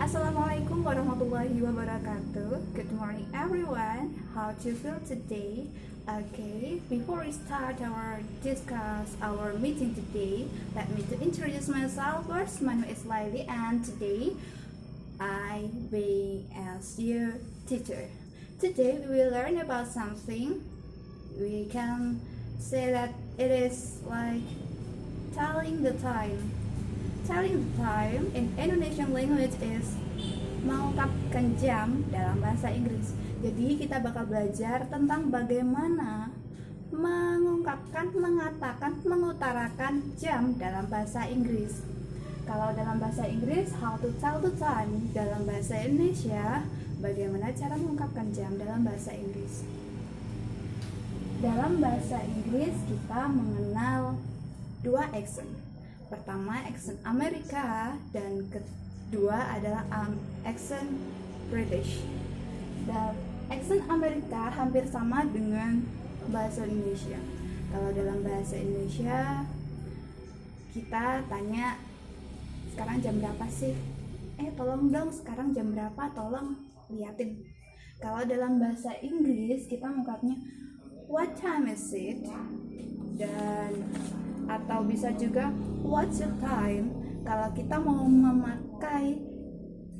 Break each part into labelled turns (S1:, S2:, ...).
S1: Assalamualaikum warahmatullahi wabarakatuh. Good morning everyone. How do you feel today? Okay, before we start discuss our meeting today, let me to introduce myself first. My name is Laili and today I be as your teacher. Today we will learn about something. We can say that it is like telling the time. Telling the time in Indonesian language is mengungkapkan jam dalam bahasa Inggris. Jadi kita bakal belajar tentang bagaimana mengungkapkan, mengatakan, mengutarakan jam dalam bahasa Inggris. Kalau dalam bahasa Inggris, how to tell the time. Dalam bahasa Indonesia, bagaimana cara mengungkapkan jam dalam bahasa Inggris. Dalam bahasa Inggris kita mengenal dua accent. Pertama accent Amerika dan kedua adalah accent British. Dan accent Amerika hampir sama dengan bahasa Indonesia. Kalau dalam bahasa Indonesia kita tanya sekarang jam berapa sih? Tolong dong sekarang jam berapa? Tolong liatin. Kalau dalam bahasa Inggris kita mengungkapnya what time is it? Dan atau bisa juga what's your time. Kalau kita mau memakai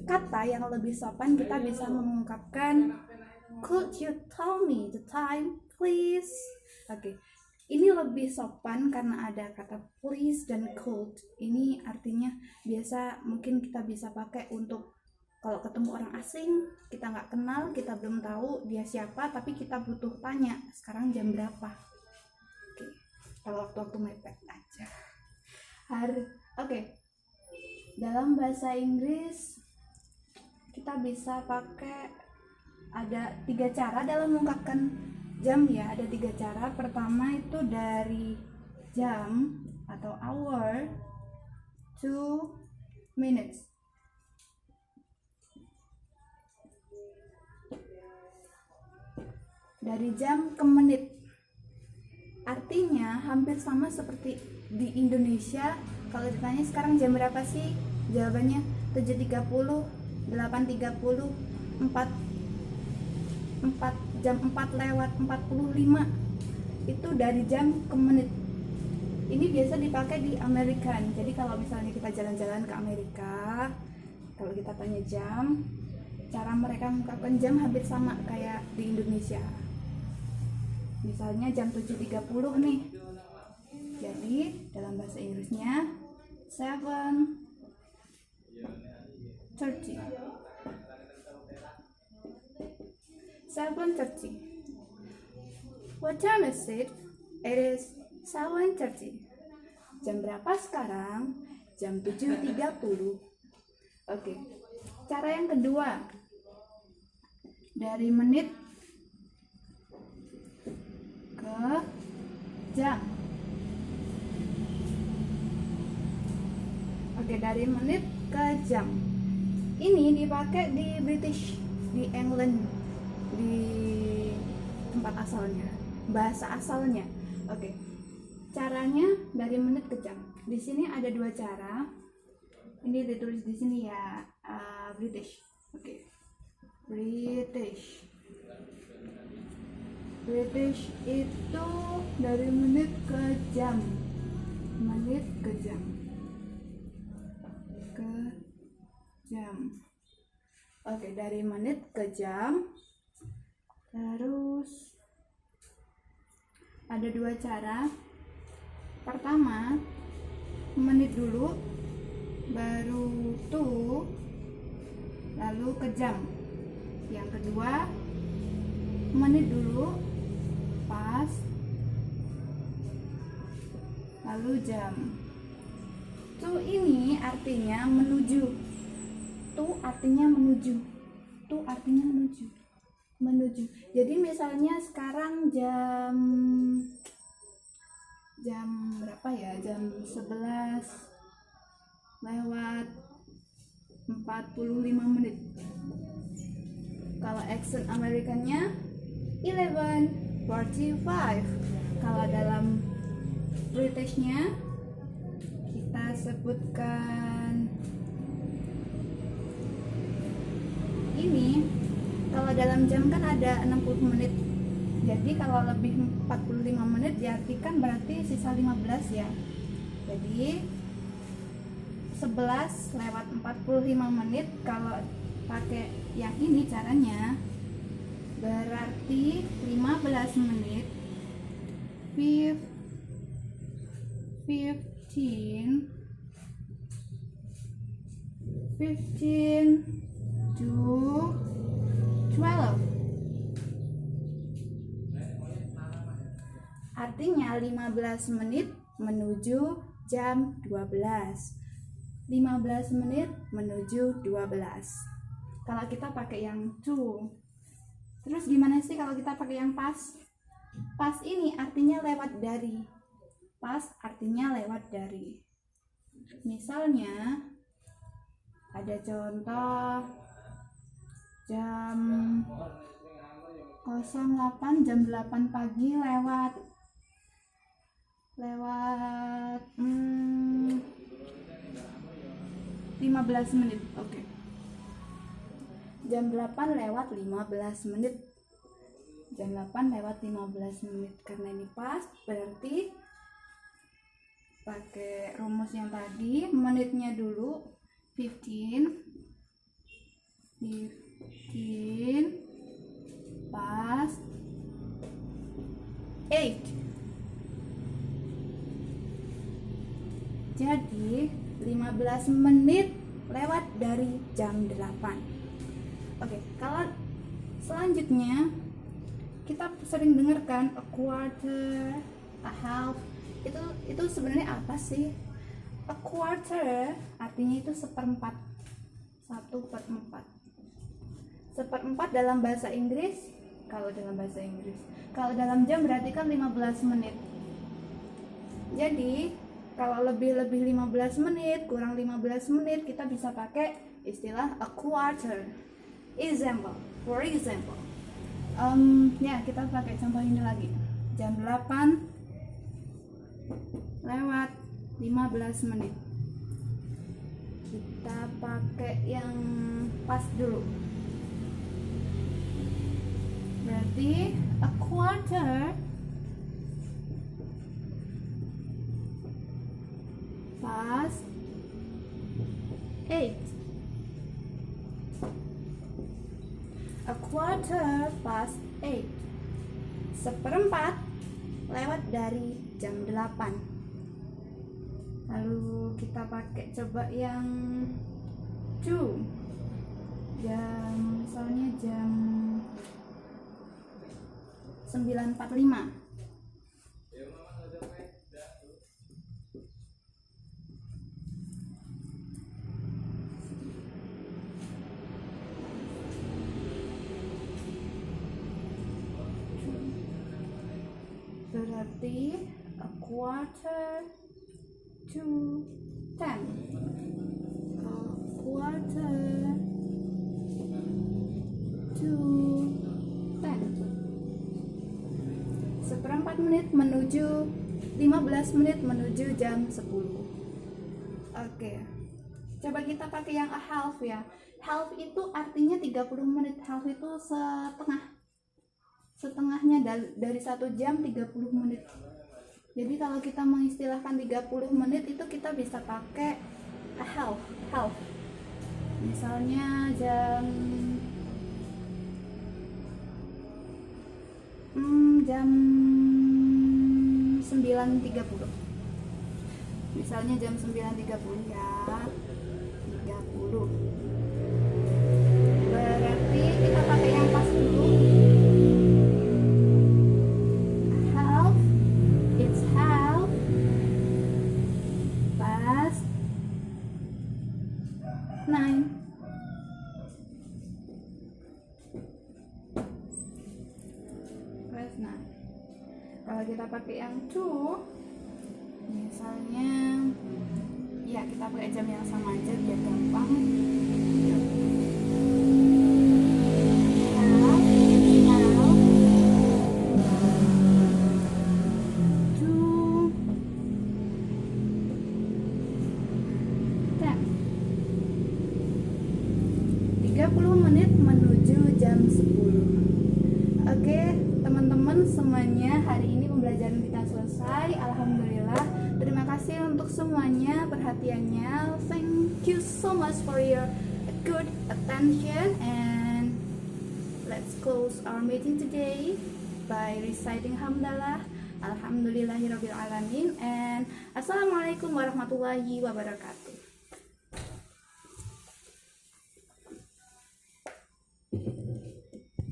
S1: kata yang lebih sopan, kita bisa mengungkapkan could you tell me the time please. Oke. Ini lebih sopan karena ada kata please dan could. Ini artinya biasa mungkin kita bisa pakai untuk kalau ketemu orang asing, kita nggak kenal, kita belum tahu dia siapa, tapi kita butuh tanya sekarang jam berapa. Kalau waktu-waktu mepet aja. Oke. Dalam bahasa Inggris kita bisa pakai ada 3 cara dalam mengungkapkan jam ya. Ada 3 cara. Pertama itu dari jam atau hour to minutes. Dari jam ke menit. Artinya hampir sama seperti di Indonesia. Kalau ditanya sekarang jam berapa sih? Jawabannya 7.30, 8.30, 4 jam 4 lewat 45. Itu dari jam ke menit. Ini biasa dipakai di American. Jadi kalau misalnya kita jalan-jalan ke Amerika, kalau kita tanya jam, cara mereka mengungkapkan jam hampir sama kayak di Indonesia. Misalnya jam 7.30 nih. Jadi dalam bahasa Inggrisnya 7:30. 7:30. What time is it? It is 7:30. Jam berapa sekarang? Jam 7.30. Oke. Cara yang kedua. Dari menit ke jam. Oke, dari menit ke jam. Ini dipakai di British, di England, di tempat asalnya, bahasa asalnya. Oke. Caranya dari menit ke jam. Di sini ada 2 cara. Ini ditulis di sini ya, British. Oke. British itu dari menit ke jam. Menit ke jam. Oke, dari menit ke jam. Terus ada 2 cara. Pertama, menit dulu, baru to, lalu ke jam. Yang kedua, menit dulu, pas, lalu jam. To ini artinya menuju. To artinya menuju. Menuju. Jadi misalnya sekarang jam berapa ya? Jam 11 lewat 45 menit. Kalau accent Amerikannya 11:45. Kalau dalam Britishnya kita sebutkan Kalau dalam jam kan ada 60 menit. Jadi kalau lebih 45 menit diartikan berarti sisa 15 ya. Jadi 11 lewat 45 menit kalau pakai yang ini caranya berarti 15 menit 15 to 12. Artinya 15 menit menuju jam 12. 15 menit menuju 12. Kalau kita pakai yang to. Terus gimana sih kalau kita pakai yang pas? Pas ini artinya lewat dari. Pas artinya lewat dari. Misalnya ada contoh jam 08 jam 8 pagi lewat 15 menit. Oke. Jam 8 lewat 15 menit. Jam 8 lewat 15 menit. Karena ini pas, berarti pakai rumus yang tadi, menitnya dulu 15 pas 8. Jadi 15 menit lewat dari jam 8. Oke, kalau selanjutnya kita sering dengarkan a quarter, a half. Itu sebenarnya apa sih? A quarter artinya itu seperempat. 1/4. Seperempat dalam bahasa Inggris. Kalau dalam jam berarti kan 15 menit. Jadi kalau lebih 15 menit, kurang 15 menit, kita bisa pakai istilah a quarter. For example, ya kita pakai contoh ini lagi. Jam 8 lewat 15 menit. Kita pakai yang pas dulu. Berarti a quarter past 8. A quarter past 8. Seperempat lewat dari jam 8. Lalu kita pakai coba yang 2. Misalnya jam 9.45. Berarti a quarter to 10. A quarter to 10. Seperempat menit menuju 15 menit menuju jam 10. Oke. Coba kita pakai yang a half ya. Half itu artinya 30 menit. Half itu setengahnya dari 1 jam 30 menit. Jadi kalau kita mengistilahkan 30 menit itu kita bisa pakai a half. Misalnya jam 9.30. Misalnya jam 9.30 ya. 30. Berarti kita pakai yang pas dulu. It's half past 9. Past 9. Kalau kita pakai yang 2, misalnya ya kita pakai jam yang sama aja biar gampang. 30 menit menuju jam 10. Oke, teman-teman semuanya, hari ini pembelajaran kita selesai. Alhamdulillah. Terima kasih untuk semuanya perhatiannya. Thank you so much for your good attention, and let's close our meeting today by reciting hamdalah. Alhamdulillahirabbil alamin, and assalamualaikum warahmatullahi wabarakatuh.